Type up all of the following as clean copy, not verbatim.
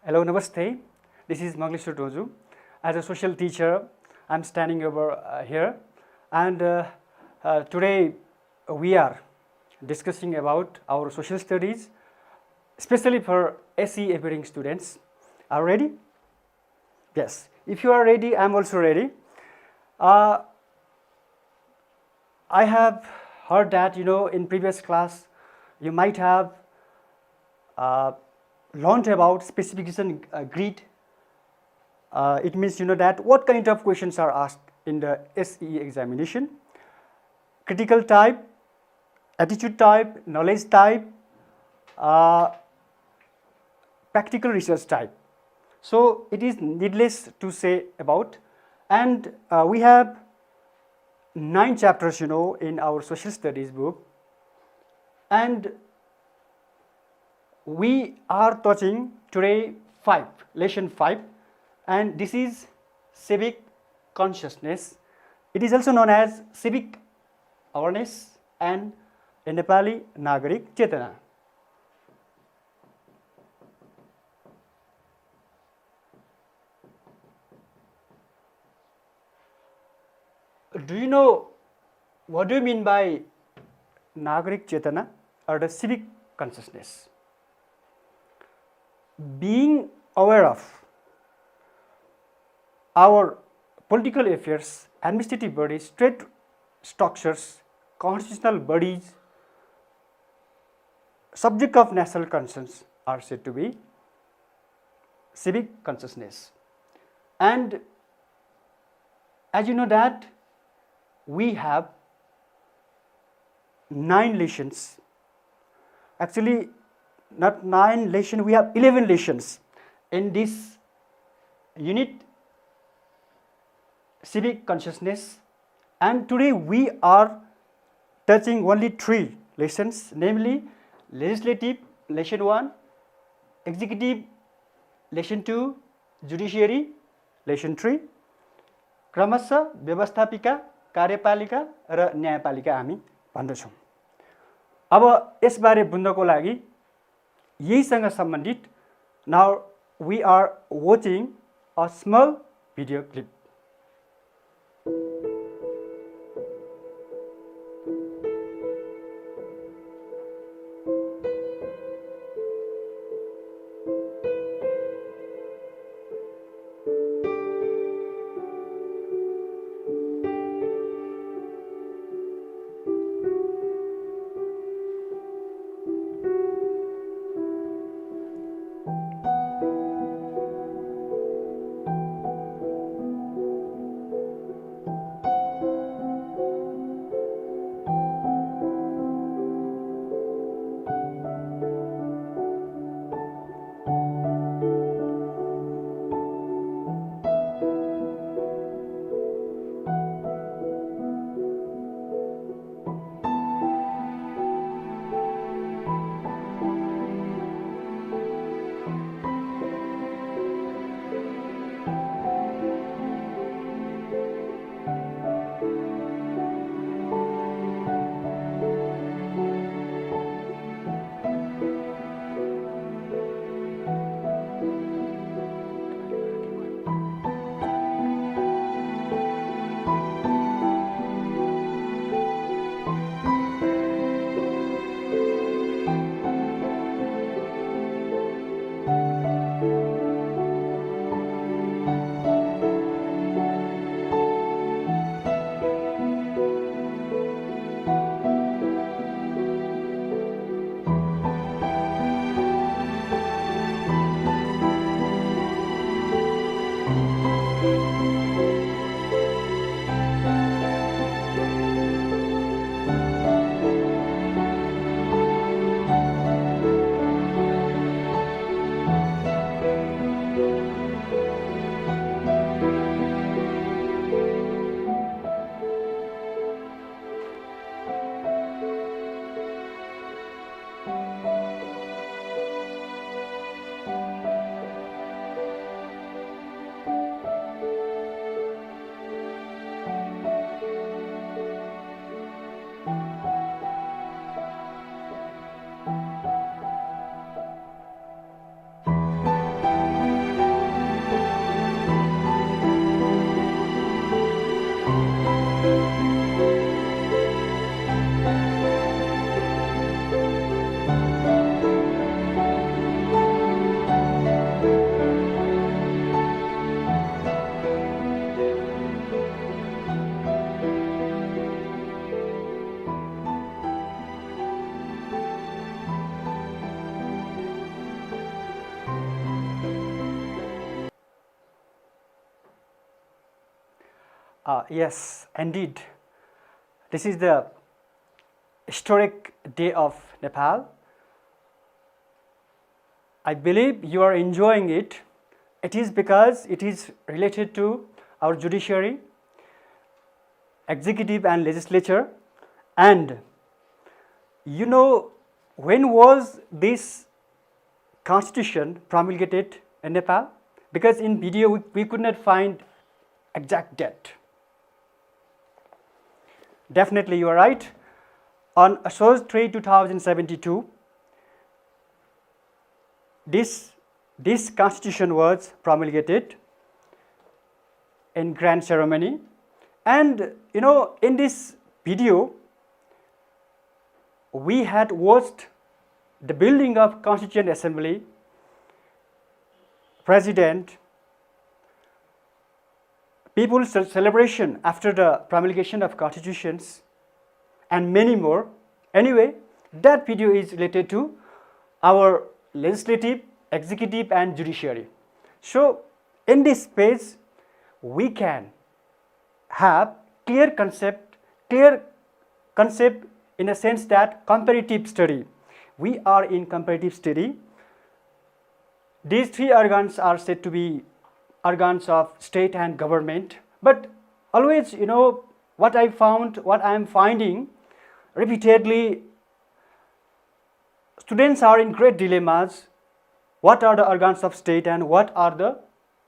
Hello, Namaste. This is Manglishu Toju. As a social teacher, I'm standing over here, and today we are discussing about our social studies, especially for SE appearing students. Are you ready? Yes. If you are ready, I'm also ready. I have heard that in previous class you might have learned about specification grid. It means that what kind of questions are asked in the SE examination: critical type, attitude type, knowledge type, practical research type. So it is needless to say about, and we have 9 chapters in our social studies book, and we are touching today lesson 5, and this is civic consciousness. It is also known as civic awareness and Nepali Nagarik Chetana. Do you know what do you mean by Nagarik Chetana or the civic consciousness? Being aware of our political affairs, administrative bodies, state structures, constitutional bodies, subject of national concerns are said to be civic consciousness. And as you know that we have 9 lessons. Actually, not 9 lessons, we have 11 lessons in this unit, civic consciousness, and today we are touching only 3 lessons, namely legislative lesson 1, executive lesson 2, judiciary lesson 3, क्रमशः व्यवस्थापिका, कार्यपालिका र न्यायपालिका हामी भन्दछौँ। अब यसबारे बुझ्नको लागि यहीसँग सम्बन्धित now we are watching a small video clip. Yes, indeed. This is the historic day of Nepal. I believe you are enjoying it. It is because it is related to our judiciary, executive and legislature. And you know, when was this constitution promulgated in Nepal? Because in video we could not find exact date. Definitely you are right. On Ashoz 3, 2072, this constitution was promulgated in grand ceremony. And you know, in this video we had watched the building of Constituent Assembly, President, people's celebration after the promulgation of constitutions, and many more. Anyway, that video is related to our legislative, executive and judiciary. So in this page we can have clear concept in a sense that comparative study. We are in comparative study. These three organs are said to be organs of state and government, but always, you know, what I am finding repeatedly, students are in great dilemmas. What are the organs of state and what are the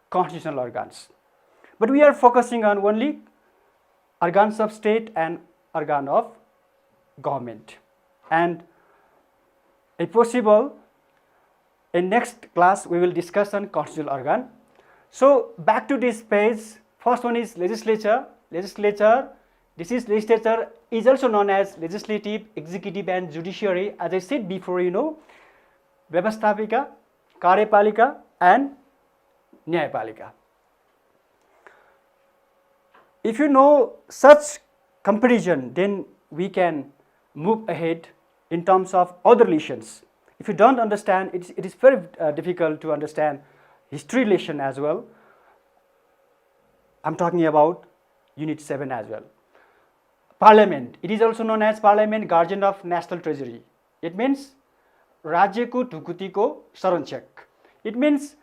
constitutional organs? But we are focusing on only organs of state and organ of government. And if possible, in next class we will discuss on constitutional organ. So back to this page, first one is legislature. This is legislature is also known as legislative, executive and judiciary. As I said before, you know, Vyavasthapika, Karyapalika and Nyayapalika. If you know such comparison, then we can move ahead in terms of other relations. If you don't understand, it is very difficult to understand history relation as well. I'm talking about Unit 7 as well. Parliament, it is also known as Parliament, guardian of national treasury. It means Rajyako Dhukutiko Saranchak. It means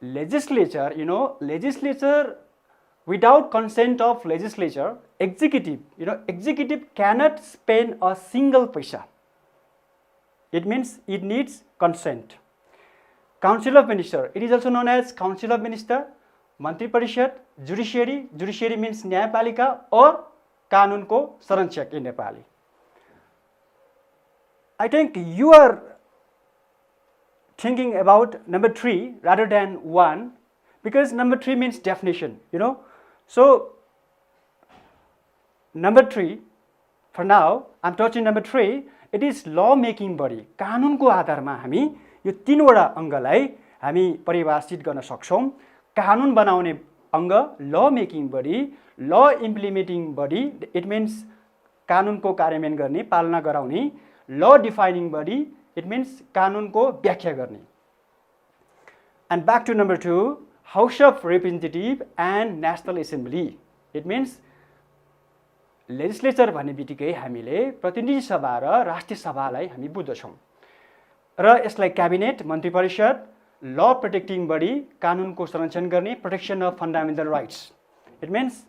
legislature, you know, legislature without consent of legislature, executive, you know, executive cannot spend a single paisa. It means it needs consent. Council of Minister, it is also known as Council of Minister, Mantri Parishad, Judiciary, judiciary means Nyayapalika or Kanunko Saranchak in Nepali. I think you are thinking about number 3 rather than 1, because number 3 means definition, you know. So number 3, for now I'm touching number 3. It is law making body. कानुनको आधारमा हामी यो तीनवटा अङ्गलाई हामी परिभाषित गर्न सक्छौं. कानुन बनाउने अङ्ग law making body, law implementing body, it means कानुनको कार्यान्वयन गर्ने, पालना गराउने, law defining body, it means कानुनको व्याख्या गर्ने. And back to number 2, House of Representative and National Assembly. It means legislature भन्ने बित्तिकै हामीले प्रतिनिधि सभा र राष्ट्रिय सभालाई हामी बुझ्दछौं र यसलाई क्याबिनेट, मन्त्री परिषद, law protecting body, कानुनको संरक्षण गर्ने, protection of fundamental rights. It means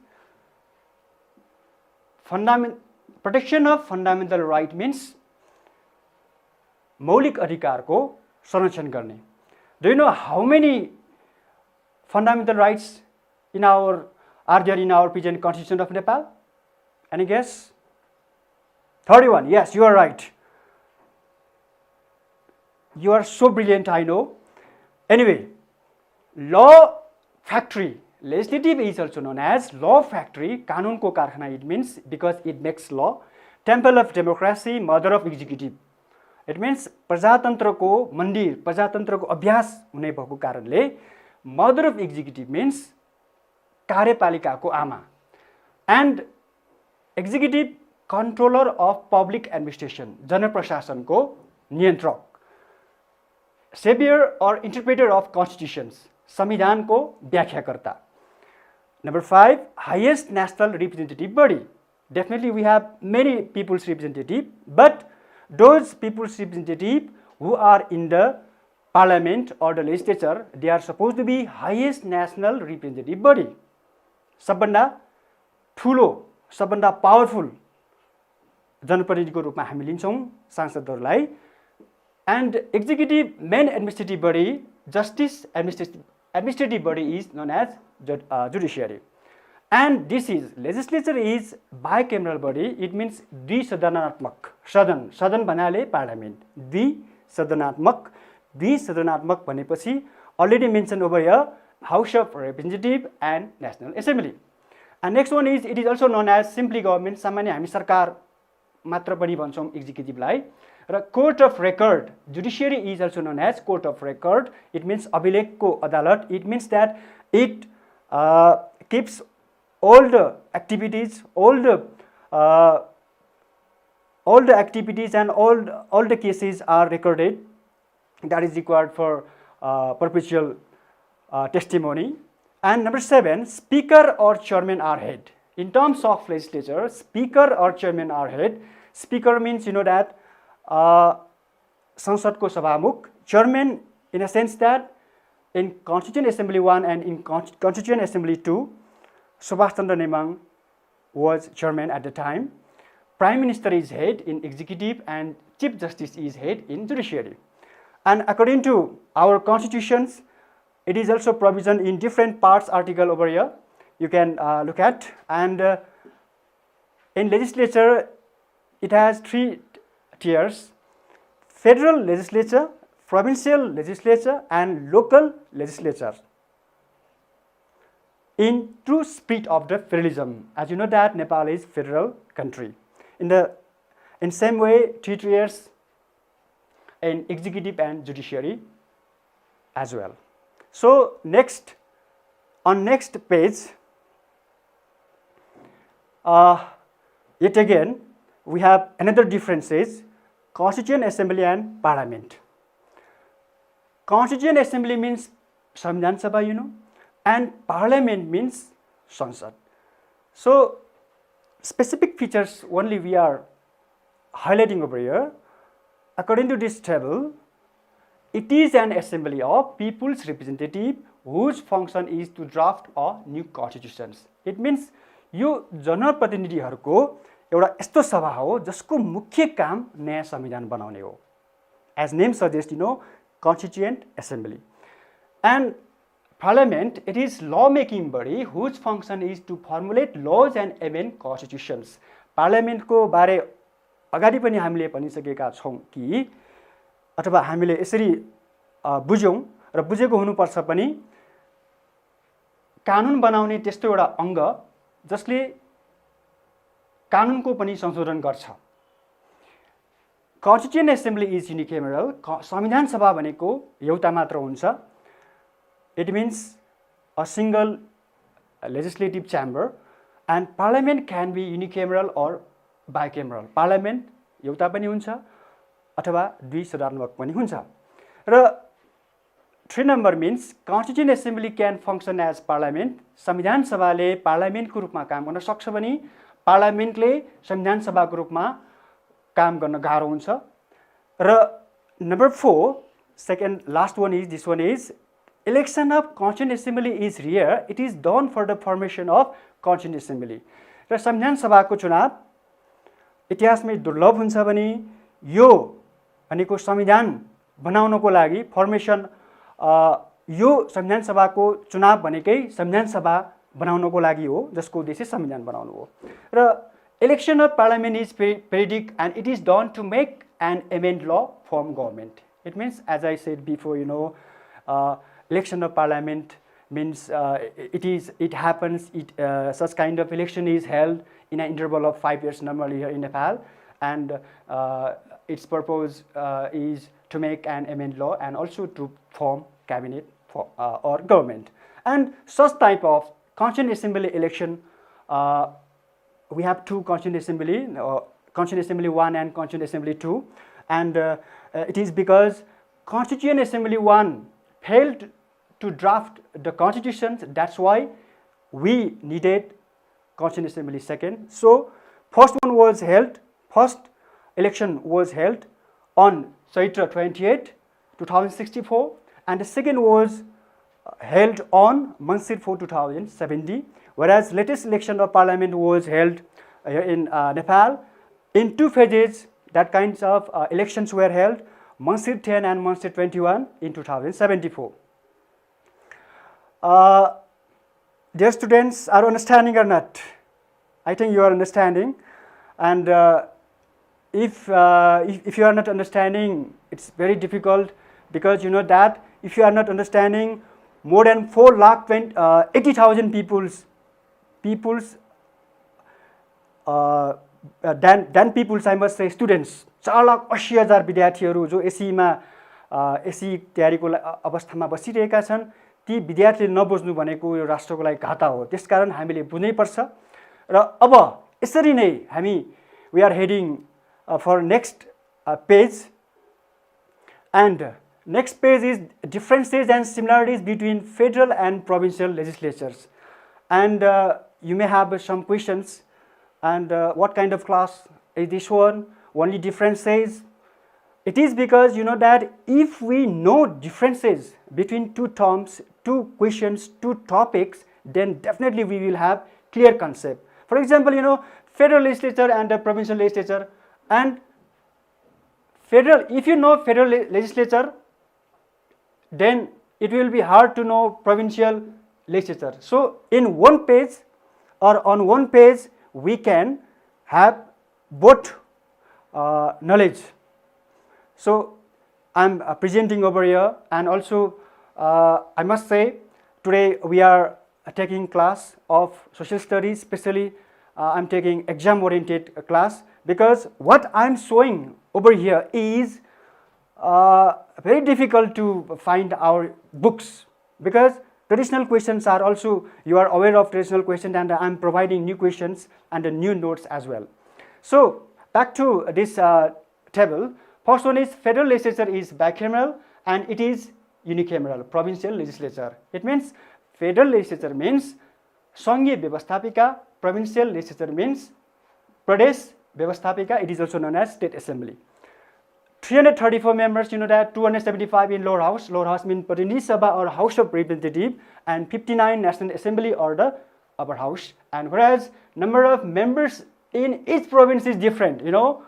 protection of fundamental right means मौलिक अधिकारको संरक्षण गर्ने. Do you know how many fundamental rights are there in our present Constitution of Nepal? Any guess? 31. Yes, you are right. You are so brilliant, I know. Anyway, law factory. Legislative is also known as law factory. Kanunko karkhana, it means because it makes law. Temple of democracy, mother of executive. It means प्रजातन्त्रको मन्दिर, प्रजातन्त्रको अभ्यास हुने भएको कारणले mother of executive means कार्यपालिकाको आमा. And executive controller of public administration, जनप्रशासनको नियन्त्रक. Savior or interpreter of constitutions, संविधानको व्याख्याकर्ता. Number 5, highest national representative body. Definitely we have many people's representative, but those people's representative who are in the parliament or the legislature, they are supposed to be highest national representative body. सबभन्दा ठुलो, सबभन्दा powerful जनप्रतिनिधिको रूपमा हामी लिन्छौँ सांसदहरूलाई. And executive main administrative body, justice administrative body is known as judiciary. And this is, legislature is bicameral body. It means द्विसदनात्मक. सदन भन्नाले parliament. द्विसदनात्मक भनेपछि already mentioned over here, House of Representative and National Assembly. And next one is, it is also known as simply government. सामान्य हामी सरकार मात्र पनि भन्छौँ एक्जिक्युटिभलाई. र court of record, judiciary is also known as court of record. It means अभिलेखको अदालत. It means that it keeps all the activities, all the activities and all the cases are recorded. That is required for perpetual testimony. And number 7, speaker or chairman are head. In terms of legislature, speaker or chairman are head. Speaker means, you know, that संसदको सभामुख. Chairman in a sense that in Constituent Assembly 1 and in Constituent Assembly 2, Subhash Chandra Nemang was chairman at the time. Prime Minister is head in executive and Chief Justice is head in judiciary. And according to our constitutions, it is also provision in different parts article over here. You can look at. And in legislature, it has 3 tiers: federal legislature, provincial legislature, and local legislature. In true spirit of the federalism, as you know that Nepal is federal country. In same way, 3 tiers in executive and judiciary as well. So next, on next page, yet again we have another differences: Constituent Assembly and Parliament. Constituent Assembly means Samvidhan Sabha, you know, and Parliament means Sansad. So specific features only we are highlighting over here. According to this table, it is an assembly of people's representative whose function is to draft a new constitutions. It means यो जनप्रतिनिधिहरूको एउटा यस्तो सभा हो जसको मुख्य काम नयाँ संविधान बनाउने हो. As name suggests, you know, Constituent Assembly. And Parliament, it is law-making body whose function is to formulate laws and amend constitutions. Parliament को बारे अगाडि पनि हामीले भनिसकेका छौं कि अथवा हामीले यसरी बुझ्यौं र बुझेको हुनुपर्छ पनि, कानुन बनाउने त्यस्तो एउटा अंग जसले कानुनको पनि संशोधन गर्छ. Constituent Assembly is unicameral. संविधान सभा भनेको एउटा मात्र हुन्छ. It means a single legislative chamber, and Parliament can be unicameral or bicameral. Parliament एउटा पनि हुन्छ अथवा द्विसदनात्मक पनि हुन्छ. र 3 number means Constituent Assembly can function as Parliament. संविधान सभाले पार्लियामेन्टको रूपमा काम गर्न सक्छ भने पार्लियामेन्टले संविधान सभाको रूपमा काम गर्न गाह्रो हुन्छ. र number 4, second last one is this one is election of Constituent Assembly is rare. It is done for the formation of Constituent Assembly. र संविधान सभाको चुनाव इतिहासमै दुर्लभ हुन्छ भने यो भनेको संविधान बनाउनको लागि फर्मेसन यो संविधान सभाको चुनाव भनेकै संविधान सभा बनाउनको लागि हो जसको उद्देश्य संविधान बनाउनु हो. र election of parliament is periodic and it is done to make and amend law, form government. It means, as I said before, you know, election of parliament means it happens, such kind of election is held in an interval of 5 years normally here in Nepal, and its purpose is to make and amend law and also to form cabinet or government. And such type of Constituent Assembly election, we have 2 Constituent Assembly, Constituent Assembly 1 and Constituent Assembly 2, and it is because Constituent Assembly 1 failed to draft the constitutions. That's why we needed Constituent Assembly second. So first election was held on Chaitra 28, 2064, and the second was held on Mansir 4, 2070, whereas latest election of parliament was held in Nepal in two phases. That kinds of elections were held, Mansir 10 and Mansir 21 in 2074. Dear students, are understanding or not? I think you are understanding, and if you are not understanding, it's very difficult, because you know that if you are not understanding, more than 4,80,000 peoples, I must say students, 4,80,000 विद्यार्थीहरू जो एसीमा AC तयारीको अवस्थामा बसिरहेका छन्, ती विद्यार्थीले नबुझ्नु भनेको यो राष्ट्रको लागि घाटा हो। त्यसकारण हामीले बुझ्नै पर्छ र अब यसरी नै हामी we are heading for next page, and next page is differences and similarities between federal and provincial legislatures, and you may have some questions, and what kind of class is this one? Only differences. It is because you know that if we know differences between two terms, two questions, two topics, then definitely we will have clear concept. For example, you know, federal legislature and the provincial legislature, and federal, if you know federal legislature, then it will be hard to know provincial legislature. So in one page or on one page we can have both knowledge. So I'm presenting over here, and also I must say today we are taking class of social studies, especially I'm taking exam oriented class, because what I'm showing over here is very difficult to find our books, because traditional questions are also, you are aware of traditional questions, and I'm providing new questions and new notes as well. So back to this table. First one is federal legislature is bicameral and it is unicameral. Provincial legislature, it means federal legislature means Sangye Vyavasthapika, provincial legislature means Pradesh Vyavasthapika, it is also known as state assembly. 334 members, you know that, 275 in lower house means Pratinithi Sabha or House of Representative, and 59 National Assembly or the upper house. And whereas number of members in each province is different, you know,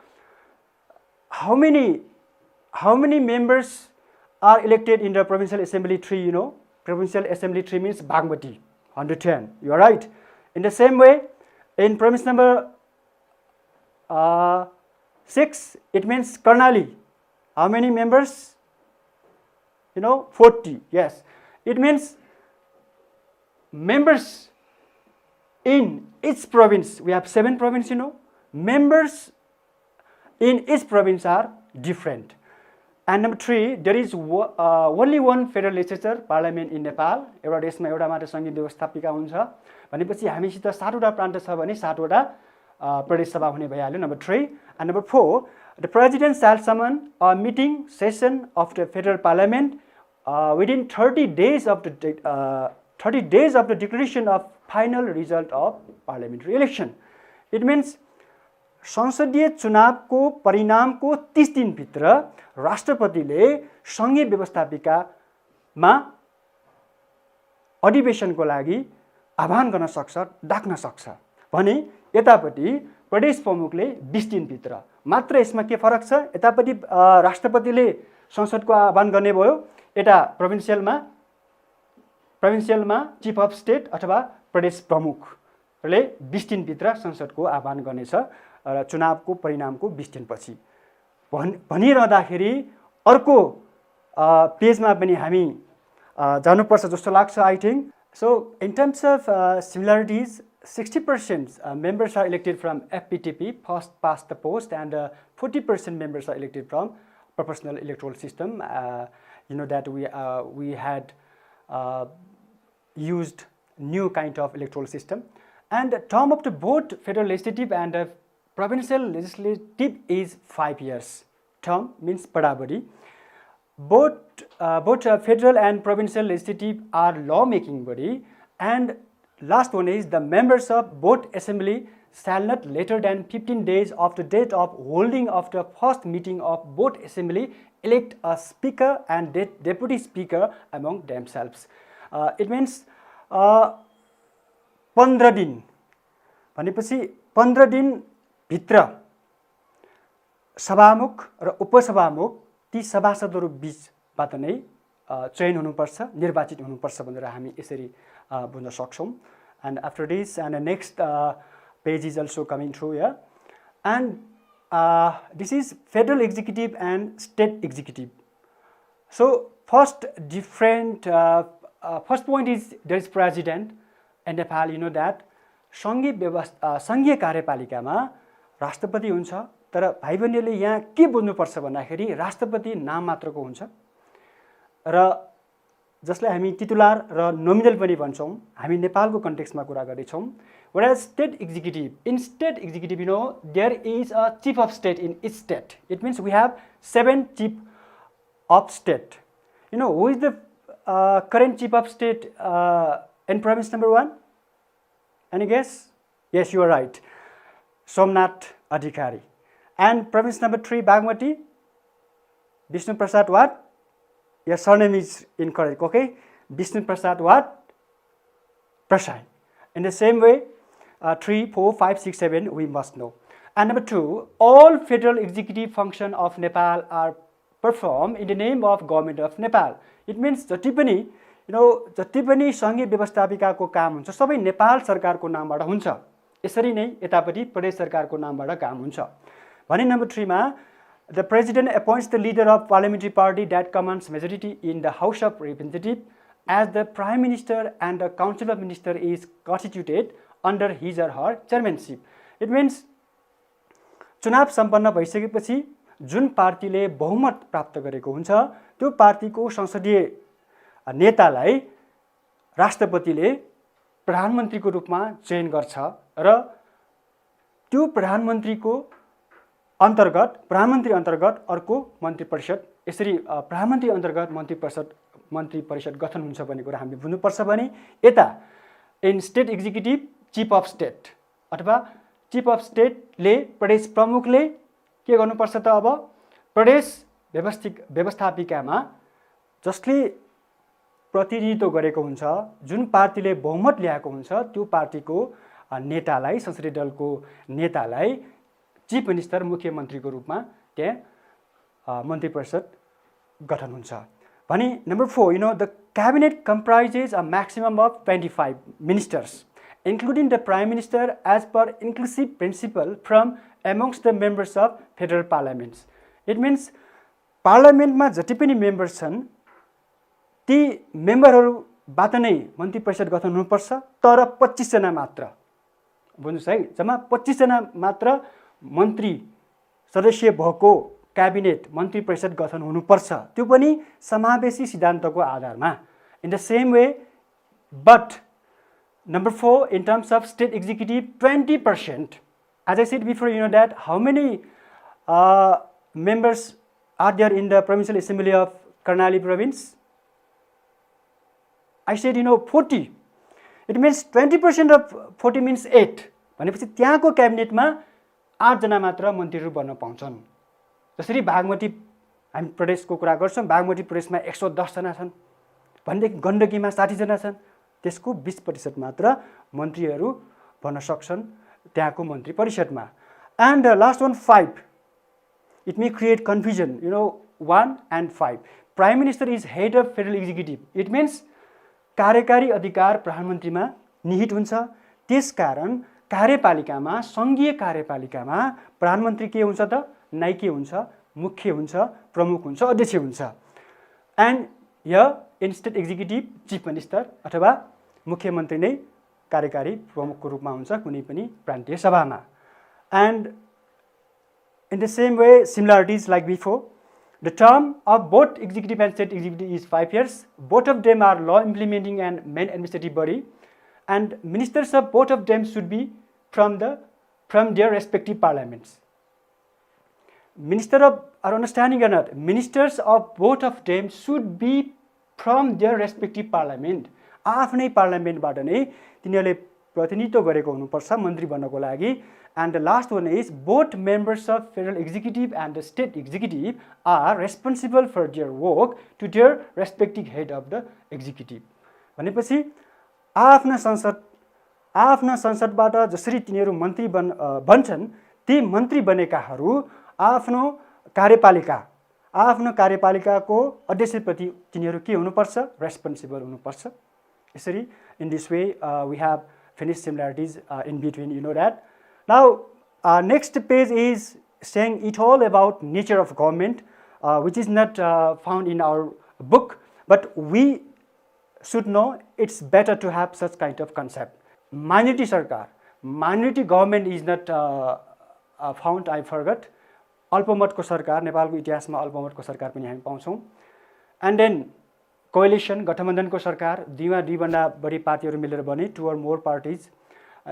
how many members are elected in the provincial assembly tree, you know? Provincial assembly tree means Bagmati, 110, you are right. In the same way, in province number 6, it means Karnali. How many members? You know, 40, yes. It means members in each province, we have 7 provinces, you know, members in each province are different. And number 3, there is only one federal legislature, parliament in Nepal. एउटा देशमा एउटा मात्र संघीय व्यवस्थापिका हुन्छ भनेपछि हामीसित 7 वटा प्रान्त छ भने 7 वटा प्रदेश सभा हुने भइहाल्यो. Number 3. And number 4, the president shall summon a meeting session of the federal parliament within 30 days of the declaration of final result of parliamentary election. It means संसदीय चुनावको परिणामको 30 दिनभित्र राष्ट्रपतिले संघीय व्यवस्थापिकामा अधिवेशनको लागि आह्वान गर्न सक्छ, डाक्न सक्छ भने यतापटि प्रदेश प्रमुखले 20 दिनभित्र मात्र. यसमा के फरक छ? यतापटि राष्ट्रपतिले संसदको आह्वान गर्ने भयो, यता प्रोभिन्सियलमा चिफ अफ स्टेट अथवा प्रदेश प्रमुखले 20 दिनभित्र संसदको आह्वान गर्नेछ र चुनावको परिणामको 20 दिनपछि भनिरहँदाखेरि अर्को पेजमा पनि हामी जानुपर्छ जस्तो लाग्छ, I think. So in terms of similarities, 60% members are elected from FPTP, first past the post, and 40% members are elected from proportional electoral system. You know that we had used new kind of electoral system, and the term of the both federal legislative and provincial legislative is 5 years. Term means Padabadi. Both federal and provincial legislative are law-making body, and last one is the members of both assembly shall not later than 15 days of the date of holding of the first meeting of both assembly elect a speaker and deputy speaker among themselves. It means 15 दिन भनेपछि 15 दिन भित्र सभामुख र उपसभामुख ती सभासदहरू बीचबाट नै चयन हुनुपर्छ, निर्वाचित हुनुपर्छ भनेर हामी यसरी बुझ्न सक्छौं. And after this, and the next page is also coming through here. And this is federal executive and state executive. So first point is there is president in Nepal. You know that सङ्घीय कार्यपालिकामा राष्ट्रपति हुन्छ, तर भाइ बहिनीले यहाँ के बुझ्नुपर्छ भन्दाखेरि राष्ट्रपति नाम मात्रको हुन्छ र जसलाई हामी टिटुलर र नोमिनल पनि भन्छौं. हामी नेपालको कन्टेक्स्टमा कुरा गर्दैछौं. Whereas state executive, in state executive, you know, there is a chief of state in each state. It means we have 7 chief of state. You know, who is the current chief of state in province number 1? Any guess? Yes, you are right. Somnath Adhikari. And province number 3, Bagmati? Vishnu Prasad what? Your surname is incorrect, okay? Vishnu Prasad what? Prasad. In the same way, 3, 4, 5, 6, 7, we must know. And number 2, all federal executive function of Nepal are performed in the name of government of Nepal. It means जति पनि सङ्घीय व्यवस्थापिकाको काम हुन्छ सबै नेपाल सरकारको नामबाट हुन्छ. यसरी नै यतापट्टि प्रदेश सरकारको नामबाट काम हुन्छ. भने नम्बर 3 मा the president appoints the leader of parliamentary party that commands majority in the House of Representatives as the prime minister, and the council of ministers is constituted under his or her chairmanship. It means चुनाव सम्पन्न भइसकेपछि जुन पार्टीले बहुमत प्राप्त गरेको हुन्छ त्यो पार्टीको संसदीय नेतालाई राष्ट्रपतिले प्रधानमन्त्रीको रूपमा चयन गर्छ र त्यो प्रधानमन्त्रीको अन्तर्गत प्रधानमन्त्री अन्तर्गत अर्को मन्त्री परिषद, यसरी प्रधानमन्त्री अन्तर्गत मन्त्री परिषद गठन हुन्छ भन्ने कुरा हामीले बुझ्नुपर्छ. भने यता in state executive chief of state अथवा चिफ अफ स्टेटले प्रदेश प्रमुखले के गर्नुपर्छ त अब प्रदेश व्यवस्थापिकामा जसले प्रतिनिधित्व गरेको हुन्छ जुन पार्टीले बहुमत ल्याएको हुन्छ त्यो पार्टीको नेतालाई संसदीय दलको नेतालाई चिफ मिनिस्टर मुख्यमन्त्रीको रूपमा त्यहाँ मन्त्री परिषद गठन हुन्छ. भने number 4, you know, the cabinet comprises a maximum of 25 ministers including the prime minister as per inclusive principle from amongst the members of federal parliaments. It means पार्लियामेन्टमा जति पनि मेम्बर्स छन् ती मेम्बरहरूबाट नै मन्त्री परिषद गठन हुनुपर्छ, तर 25 जना मात्र, बुझ्नुस् है, जम्मा 25 जना मात्र मन्त्री सदस्य भएको क्याबिनेट मन्त्री परिषद गठन हुनुपर्छ, त्यो पनि समावेशी सिद्धान्तको आधारमा. In the same way, but number 4, in terms of state executive, 20%. As I said before, you know that how many members are there in the provincial assembly of Karnali province? I said, you know, 40. It means 20% of 40 means 8. भनेपछि त्यहाँको क्याबिनेटमा 8 जना मात्र मन्त्रीहरू बन्न पाउँछन्. जसरी बागमती हामी प्रदेशको कुरा गर्छौं, बागमती प्रदेशमा 110 जना छन् भनेदेखि गण्डकीमा 60 जना छन्, त्यसको 20% मात्र मन्त्रीहरू बन्न सक्छन् त्यहाँको मन्त्री परिषदमा. And last one, 5. It may create confusion, you know, 1 and 5. Prime Minister is head of federal executive. It means कार्यकारी अधिकार प्रधानमन्त्रीमा निहित हुन्छ. त्यसकारण कार्यपालिकामा, संघीय कार्यपालिकामा प्रधानमन्त्री के हुन्छ त? नायक हुन्छ, मुख्य हुन्छ, प्रमुख हुन्छ, अध्यक्ष हुन्छ. And here in state executive chief minister अथवा मुख्यमन्त्री नै कार्यकारी प्रमुखको रूपमा हुन्छ कुनै पनि प्रान्तीय सभामा. And in the same way, similarities like before, the term of both executive and state executive is 5 years. Both of them are law implementing and main administrative body, and ministers of both of them should be from their respective parliaments. Minister of, are understanding or not? Ministers of both of them should be from their respective parliament. आफ्नै पार्लियामेन्टबाट नै तिनीहरूले प्रतिनिधित्व गरेको हुनुपर्छ मन्त्री बन्नको लागि। And the last one is both members of federal executive and the state executive are responsible for their work to their respective head of the executive. भनेपछि आफ्ना संसदबाट जसरी तिनीहरू मन्त्री बन्छन् ती मन्त्री बनेकाहरू आफ्नो कार्यपालिकाको अध्यक्षप्रति तिनीहरू के हुनुपर्छ रेस्पोन्सिबल हुनुपर्छ। यसरी in this way we have finished similarities in between, you know that. Now next page is saying it all about nature of government, which is not found in our book, but we should know it's better to have such kind of concept. Minority sarkar, minority government is not found, I forgot. अल्पमतको सरकार, नेपालको इतिहासमा अल्पमतको सरकार पनि हामी पाउँछौँ। And then कोएलिसन, गठबन्धनको सरकार, दुईभन्दा बढी पार्टीहरू मिलेर बने, 2 or more parties.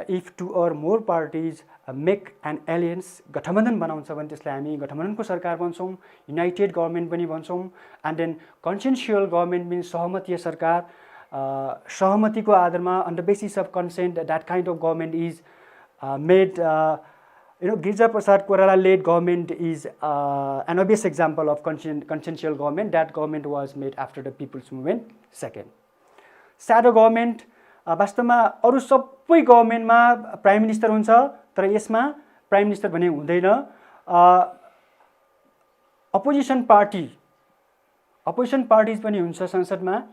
If 2 or more parties make an alliance, गठबन्धन बनाउँछ भने त्यसलाई हामी गठबन्धनको सरकार भन्छौँ, युनाइटेड गभर्मेन्ट पनि भन्छौँ। And then consensual government means सहमतीय सरकार, सहमतिको आधारमा on the basis of consent, that kind of government is made. Girja Prasad Koirala led government is an obvious example of consensual government. That government was made after the people's movement. Second, shadow government, वास्तवमा अरु सबै गभर्मेन्टमा prime minister हुन्छ, तर यसमा prime minister भने हुँदैन। Opposition parties पनि हुन्छ संसदमा,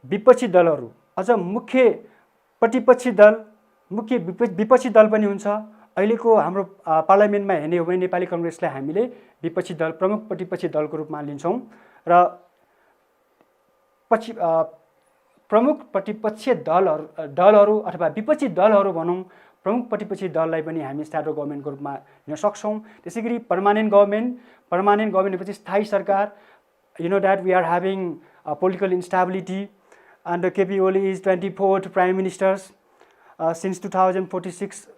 विपक्षी दलहरू, अझ मुख्य विपक्षी दल पनि हुन्छ। अहिलेको हाम्रो पार्लियामेन्टमा हेर्ने हो भने नेपाली कांग्रेसलाई हामीले विपक्षी दल, प्रमुख प्रतिपक्षी दलको रूपमा लिन्छौँ र प्रमुख प्रतिपक्षी दलहरू अथवा विपक्षी दलहरू भनौँ, प्रमुख प्रतिपक्षी दललाई पनि हामी स्ट्याटो गभर्मेन्टको रूपमा लिन सक्छौँ। त्यसैगरी पर्मानेन्ट गभर्मेन्ट भनेपछि स्थायी सरकार। You know that we are having political instability and KP Oli is 24th prime ministers since 2046.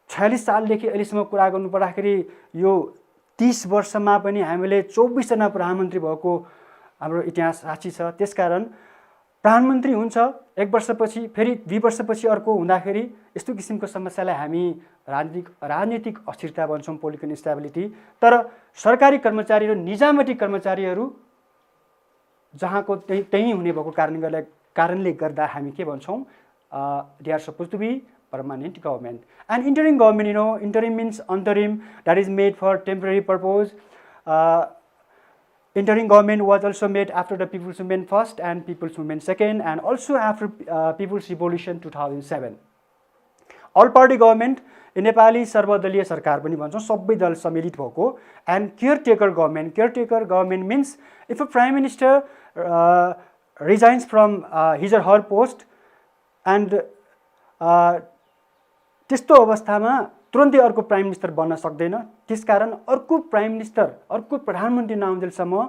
46 सालदेखि अहिलेसम्म कुरा गर्नु पर्दाखेरि यो 30 वर्षमा पनि हामीले 24 जना प्रधानमन्त्री भएको हाम्रो इतिहास साक्षी छ। त्यसकारण प्रधानमन्त्री हुन्छ, 1 वर्षपछि फेरि 2 वर्षपछि अर्को हुँदाखेरि यस्तो किसिमको समस्यालाई हामी राजनीतिक अस्थिरता भन्छौँ, पोलिटिकल इन्स्टेबिलिटी। तर सरकारी कर्मचारी र निजामती कर्मचारीहरू जहाँको त्यही हुने भएको कारणले गर्दा हामी के भन्छौँ, they are suppose to be permanent government. And interim government, interim means interim, that is made for temporary purpose. Interim government was also made after the People's Movement first and People's Movement second, and also after People's Revolution 2007. All party government, Nepali सर्वदलीय सरकार पनि भन्छौँ, सबै दल सम्मिलित भएको। And caretaker government means if a prime minister resigns from his or her post and त्यस्तो अवस्थामा तुरन्तै अर्को प्राइम मिनिस्टर बन्न सक्दैन। त्यसकारण अर्को प्राइम मिनिस्टर, अर्को प्रधानमन्त्री नआउन्जेलसम्म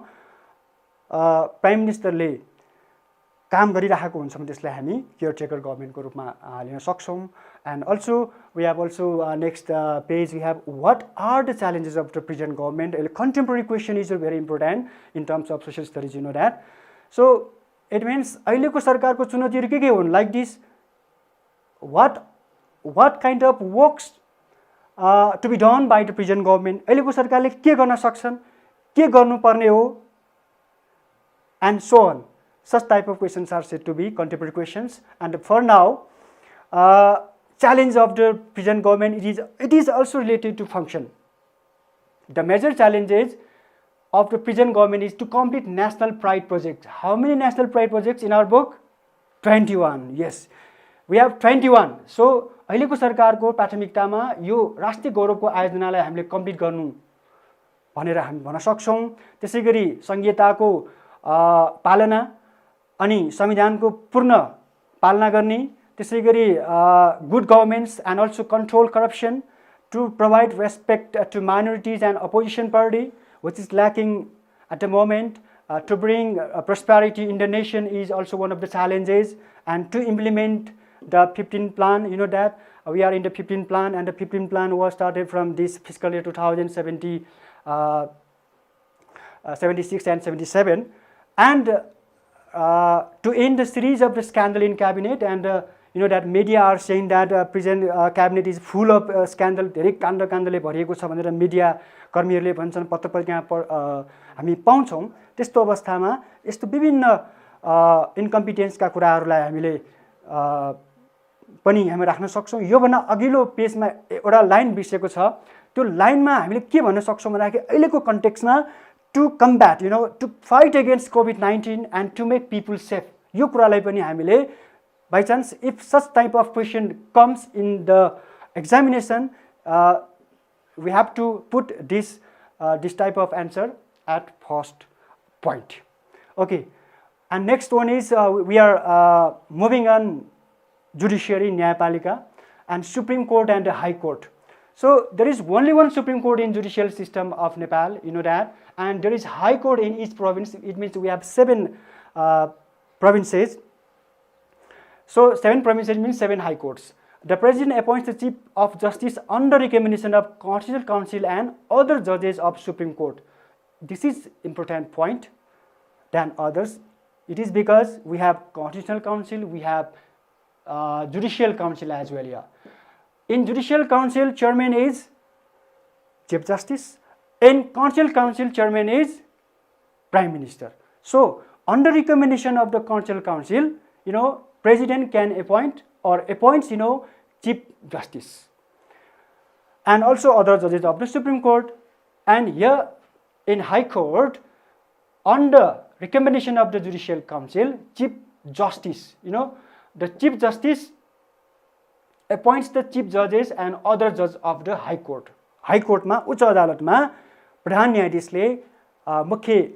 प्राइम मिनिस्टरले काम गरिरहेको हुन्छ भने त्यसलाई हामी केयरटेकर गभर्मेन्टको रूपमा लिन सक्छौँ। And also we have next page we have what are the challenges of the present government. Contemporary question is very important in terms of social studies, you know that. So it means अहिलेको सरकारको चुनौतीहरू के हुन्, like this, what kind of works to be done by the present government, अहिलेको सरकारले के गर्न सक्छन्, के गर्नुपर्ने हो, and so on. Such type of questions are said to be contemporary questions. And for now, challenge of the present government, it is also related to function. The major challenges of the present government is to complete national pride projects. How many national pride projects in our book? 21. Yes, we have 21. So अहिलेको सरकारको प्राथमिकतामा यो राष्ट्रिय गौरवको आयोजनालाई हामीले complete गर्नु भनेर हामी भन्न सक्छौँ। त्यसैगरी संहिताको पालना अनि संविधानको पूर्ण पालना गर्ने, त्यसैगरी good governance and also control corruption, to provide respect to minorities and opposition party which is lacking at the moment, to bring prosperity in the nation is also one of the challenges, and to implement the 15th plan. You know that we are in the 15th plan, and the 15th plan was started from this fiscal year 2076 and 77, and to end the series of the scandal in cabinet, and you know that media are saying that present cabinet is full of scandal, धेरै काण्डले भरिएको छ भनेर media कर्मीहरूले भन्छन्, पत्र पत्रिकामा हामी पाउँछौँ। त्यस्तो अवस्थामा यस्तो विभिन्न इन्कम्पिटेन्सका कुराहरूलाई हामीले पनि हामी राख्न सक्छौँ। योभन्दा अघिल्लो पेजमा एउटा लाइन बिर्सेको छ, त्यो लाइनमा हामीले के भन्न सक्छौँ भन्दाखेरि अहिलेको कन्टेक्स्टमा to combat to fight against कोभिड-19 and to make people safe, यो कुरालाई पनि हामीले by chance if such type of question comes in the examination we have to put this type of answer at first point. Okay, and next one is we are moving on judiciary, Nyayapalika, and Supreme Court and the High Court. So there is only one Supreme Court in judicial system of Nepal, you know that, and there is High Court in each province. It means we have 7 provinces. So 7 provinces means 7 high courts. The President appoints the Chief of Justice under recommendation of Constitutional Council and other judges of Supreme Court. This is important point than others. It is because we have Constitutional Council, we have Judicial Council as well here. In Judicial Council, Chairman is Chief Justice. In Constitutional Council, Chairman is Prime Minister. So under recommendation of the Constitutional Council, President can appoint or appoints, Chief Justice and also other judges of the Supreme Court. And here in High Court, under recommendation of the Judicial Council, Chief Justice, the Chief Justice appoints the Chief Judges and other judges of the High Court. High Court ma उच्च अदालतमा प्रधान न्यायाधीशले मुख्य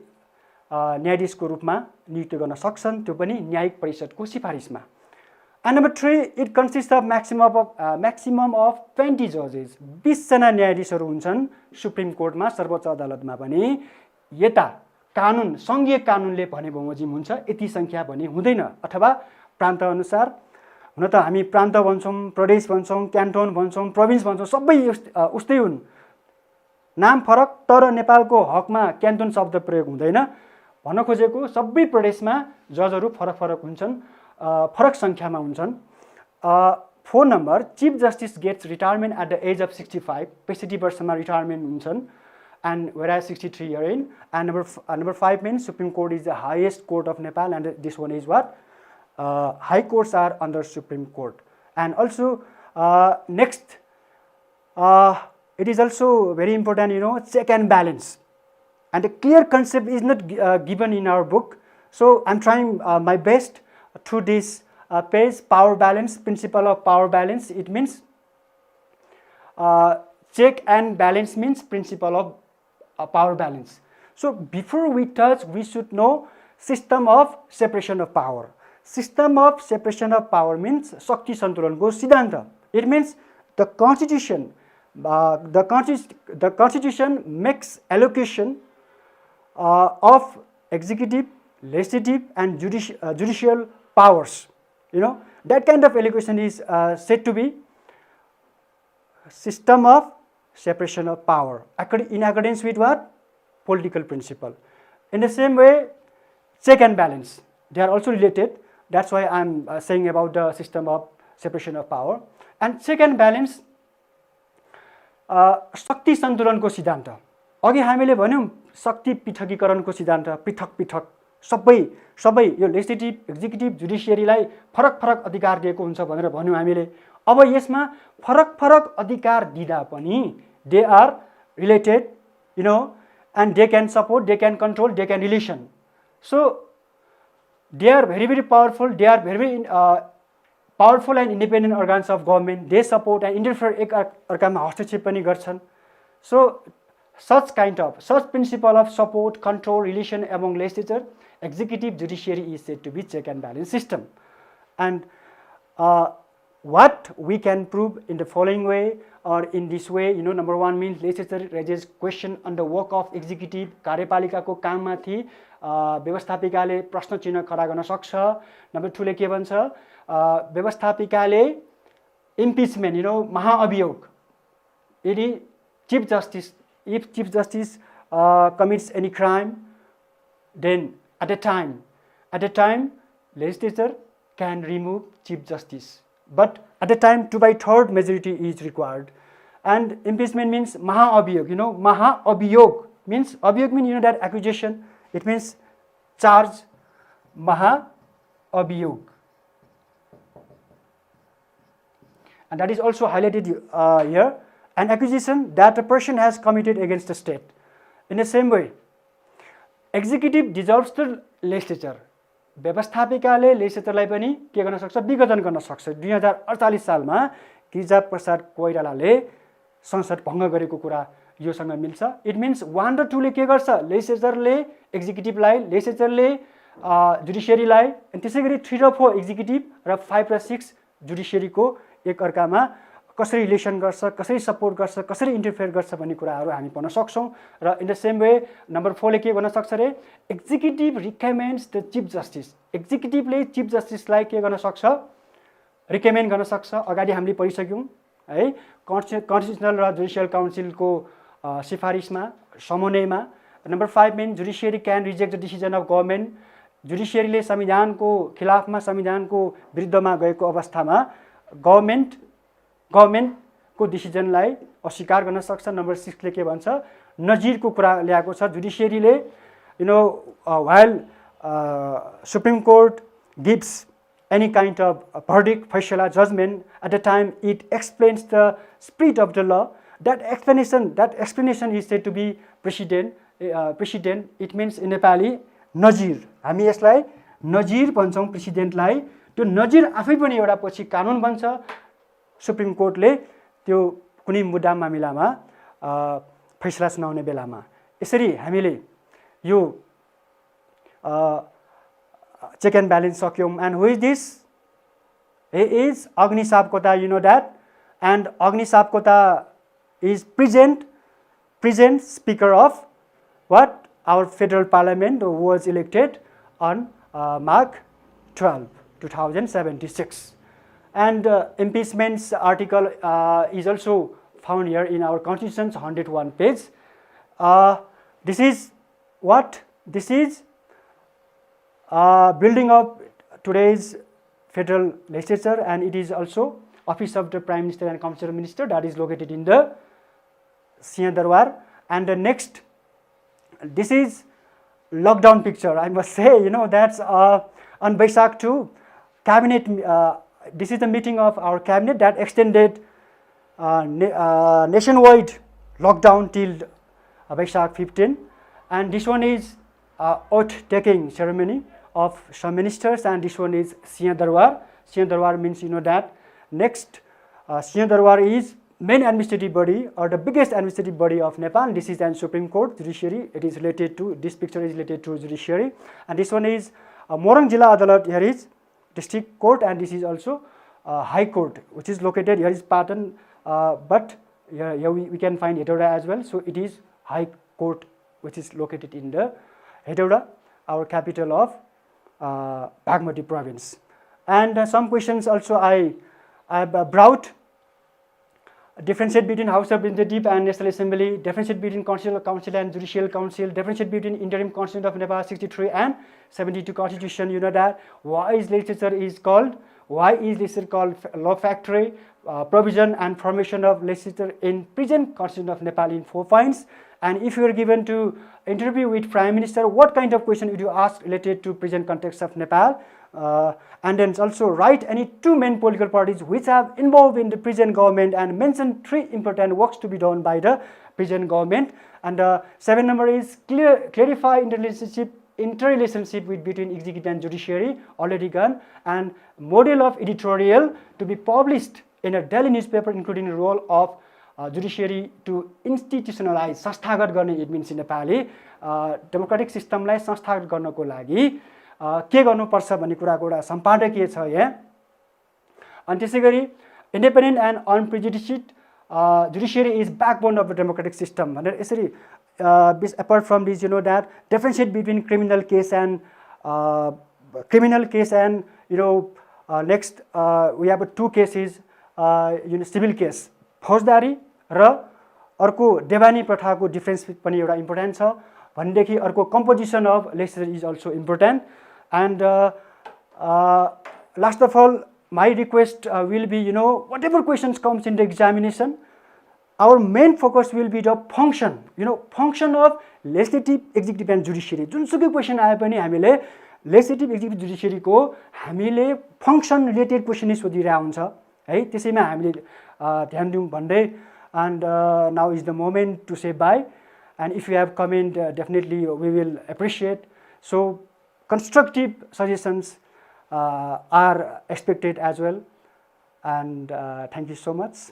न्यायाधीशको रूपमा नियुक्त गर्न सक्छन्, त्यो पनि न्यायिक परिषदको सिफारिसमा. And number 3, it consists of maximum of 20 judges. 20 जना न्यायाधीशहरू हुन्छन् सुप्रिम कोर्टमा, सर्वोच्च अदालतमा पनि. यता कानुन संघीय कानुनले भने बमोजिम हुन्छ, यति संख्या भने हुँदैन, अथवा प्रान्त अनुसार. हुन त हामी प्रान्त भन्छौँ, प्रदेश भन्छौँ, क्यान्टोन भन्छौँ, प्रोभिन्स भन्छौँ, सबै उस्तै हुन्, नाम फरक, तर नेपालको हकमा क्यान्टोन शब्द प्रयोग हुँदैन. भन्न खोजेको सबै प्रदेशमा जजहरू फरक फरक हुन्छन्, फरक संख्यामा हुन्छन्. 4 number, chief justice gets retirement at the age of 65, 65 वर्षमा रिटायरमेन्ट हुन्छन्, and whereas 63 year in. And number 5 means Supreme Court is the highest court of Nepal, and this one is what? High courts are under Supreme Court. And also next, it is also very important, check and balance. And a clear concept is not given in our book. So I'm trying my best through this page. Power balance, principle of power balance. It means check and balance means principle of power balance. So before we touch, we should know system of separation of power. System of separation of power means Shakti Santulanko Siddhanta. It means the constitution makes allocation of executive, legislative and judicial powers. That kind of allocation is said to be system of separation of power in accordance with what? Political principle. In the same way, check and balance, they are also related. That's why I'm saying about the system of separation of power. And check and balance, शक्ति सन्तुलनको सिद्धान्त. अघि हामीले भन्यौं शक्ति पृथकीकरणको सिद्धान्त, पृथक पृथक सबै यो लेजिस्लेटिभ, एक्जिक्युटिभ, जुडिसियरीलाई फरक फरक अधिकार दिएको हुन्छ भनेर भन्यौं हामीले. अब यसमा फरक फरक अधिकार दिदा पनि they are related, and they can support, they can control, they can relation. So they are very, very powerful. They are very, very powerful and independent organs of government. They support and interfere एक अर्कामा हस्तक्षेप पनि गर्छन्. So such principle of support, control, relation among legislature, executive, judiciary is said to be check and balance system. And what we can prove in the following way or in this way, number 1 means legislature raises question on the work of executive. कार्यपालिकाको काममाथि व्यवस्थापिकाले प्रश्न चिन्ह खडा गर्न सक्छ. Number 2 ले के भन्छ, व्यवस्थापिकाले impeachment, महाअभियोग, यदि if chief justice commits any crime, then at a time At a time, legislature can remove Chief Justice, but at a time 2/3 majority is required. And impeachment means maha-abhiyog. You know, maha-abhiyog means, abhiyog means, you know, that accusation. It means charge, maha-abhiyog. And that is also highlighted here. An accusation that a person has committed against the state. In the same way, executive dissolves the legislature. व्यवस्थापिकाले लेजिस्लेचरलाई पनि के गर्न सक्छ, विघटन गर्न सक्छ। 2048 सालमा गिरिजा प्रसाद कोइरालाले संसद भङ्ग गरेको कुरा योसँग मिल्छ। इट मिन्स 1 र 2 ले के गर्छ, लेजिस्लेचरले एक्जिक्युटिभलाई, लेजिस्लेचरले जुडिसियरीलाई, अनि त्यसै गरी 3 र 4 एक्जिक्युटिभ र 5 र 6 जुडिसियरीको एक अर्कामा कसरी रिलेसन गर्छ, कसरी सपोर्ट गर्छ, कसरी इन्टरफेयर गर्छ भन्ने कुराहरू हामी पढ्न सक्छौँ। र in the same way number 4 ले के भन्न सक्छ रे, executive recommends the chief justice. एक्जिक्युटिभले चिफ जस्टिसलाई के गर्न सक्छ, रिकमेन्ड गर्न सक्छ। अगाडि हामीले पढिसक्यौँ है, कन्स्टिट्युसनल र जुडिसियल काउन्सिलको सिफारिसमा, समन्वयमा। Number 5 main judiciary can reject the decision of government. जुडिसियरीले संविधानको खिलाफमा, संविधानको विरुद्धमा गएको अवस्थामा गभर्मेन्टको डिसिजनलाई अस्वीकार गर्न सक्छ। नम्बर 6 ले के भन्छ, नजिरको कुरा ल्याएको छ। जुडिसियरीले you know while supreme court gives any kind of verdict, faisala, judgment, at the time it explains the spirit of the law. That explanation is said to be precedent. It means in Nepali नजिर। हामी यसलाई नजिर भन्छौँ प्रेसिडेन्टलाई। त्यो नजिर आफै पनि एउटा पछि कानुन बन्छ। सुप्रिम कोर्टले त्यो कुनै मुद्दा मामिलामा फैसला सुनाउने बेलामा। यसरी हामीले यो check and balance सक्यौं। And who is this? He is Agni Sapkota, you know that. And Agni Sapkota is present speaker of what? Our federal parliament, who was elected on March 12, 2076. And impeachment's article is also found here in our constitution's 101 page. This is what? This is building up today's federal legislature, and it is also office of the Prime Minister and Council Minister that is located in the Siya Darbar. And the next, this is lockdown picture. I must say, you know, that's on Baisakh 2 cabinet. This is the meeting of our cabinet that extended nationwide lockdown till Baisakh 15. And this one is oath-taking ceremony of some ministers, and this one is Siya Darbar. Siya Darbar means, you know that. Next, Siya Darbar is main administrative body or the biggest administrative body of Nepal. This is an Supreme Court, judiciary. It is related to, this picture is related to judiciary. And this one is Morang Jilla Adalat. Here is district court, and this is also high court, which is located, here is Patan, but here we can find Hetauda as well. So it is high court, which is located in the Hetauda, our capital of Bagmati province. And some questions also I brought. Differentiate between House of Representatives and National Assembly, differentiate between Constitutional Council and Judicial Council, differentiate between Interim Constitution of Nepal 63 and 72 Constitution. You know that. Why is legislature is called? Why is legislature called law factory? Provision and formation of legislature in present Constitution of Nepal in 4 points. And if you are given to interview with Prime Minister, what kind of question would you ask related to present context of Nepal? And then also write any 2 main political parties which have involved in the present government, and mention 3 important works to be done by the present government. And the 7th number is clarify interrelationship with between executive and judiciary, already gone. And model of editorial to be published in a daily newspaper, including the role of judiciary to institutionalize, संस्थागत गर्ने, it means in Nepali democratic system लाई संस्थागत गर्नको लागि के गर्नुपर्छ भन्ने कुराको एउटा सम्पादकीय छ यहाँ। अनि त्यसैगरी independent and unprejudiced judiciary is backbone of the democratic system. भनेर यसरी apart from this, you know that differentiate between criminal case and you know next we have 2 cases, you know, civil case, फौजदारी र अर्को देवानी प्रथाको difference पनि एउटा important छ भनेदेखि अर्को composition of legislature is also important. And last of all, my request will be, whatever questions comes in the examination, our main focus will be the function, function of legislative, executive and judiciary. जुनसुकै question आए पनि हामीले legislative executive जुडिसियरीको हामीले function related question नै सोधिरहेको हुन्छ है, त्यसैमा हामीले ध्यान दिउँ भन्दै. And now is the moment to say bye, and if you have comment, definitely we will appreciate. So constructive suggestions are expected as well, and thank you so much.